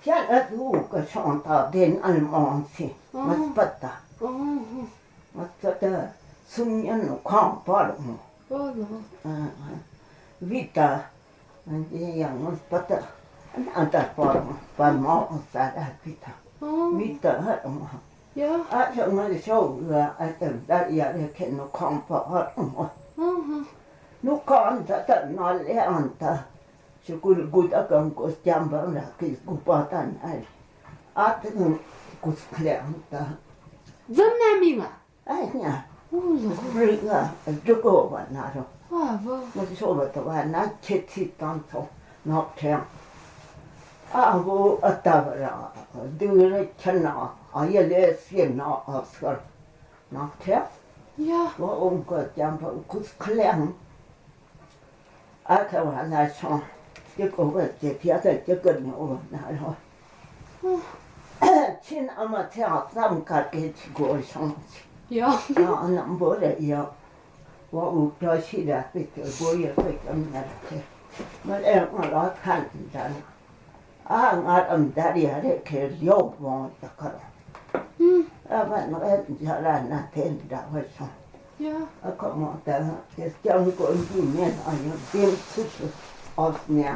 Hiện ở đủ cái chọn tao đến ăn món gì mà bắt ta mà cho ta xung nhân nó không bỏ được mà vì ta cái dạng nó bắt ta anh ta bỏ được mà món sao đã vì ta hết mà cho nó show là anh ta đã giờ để khen nó không bỏ hết mà nó còn ta tận nói lẽ anh ta chứ cô đã cầm cô chăm bảo là cái cô bảo tan ai thì cô khỏe ta dâm nam mình à ai nhá rừng à trước cô bạn nào rồi vâng nó số là tao bạn nó chết thì tan thôi nó thèm vô ta ra đưa ra chân nó giờ lấy xiên nó sờ nó thèm vô ông cô chăm bảo cô khỏe cái bạn là sao cái cô cái chế phía cái cần nhau nào rồi xin ông mà theo năm cái cô xong nó nằm bữa đấy giờ và cho chị đã biết cái bữa giờ phải cầm nhà thế mà em mà nói khăn ra ngắt đã đi ở đây cái dầu vòng tất cả bạn nói em giờ là nát thêm đã phải xong có một cái trong của chị nên ở những tiêm chút Osnia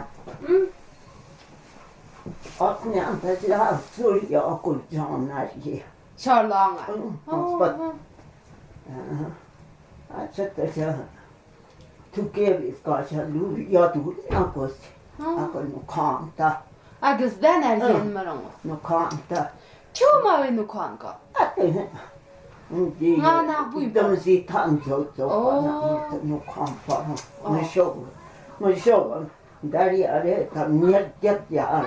ta chỉ là xử lý ở cùng trong này gì cho lòng chắc là thu kê bị có cho lú do đủ nó có nó khang ta cái đó là gì mà nó khang ta chú mà về nó khang cả nó bụi đâm gì thằng chỗ nó khang phải nó show dari ở đây thằng nhất chất giả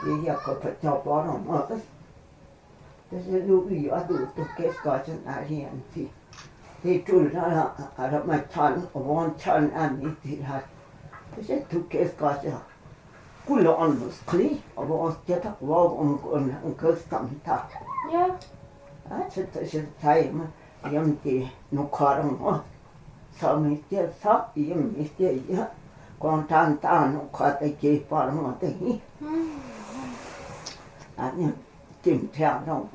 thì có phải cho bỏ nó mà thế sẽ lưu ý ở đủ tôi kết quả cho ai hiện thì chủ là ở đó mà chọn one chọn anh thì là thế sẽ tôi kết quả cho cú lon nó clear ở đó chết thật wow ông cứ sắm ta sẽ thấy mà em thì nó khó lắm sao mình chết sắp em mình chết còn tan nó khó tới chế bỏ nó tới anh tìm theo đâu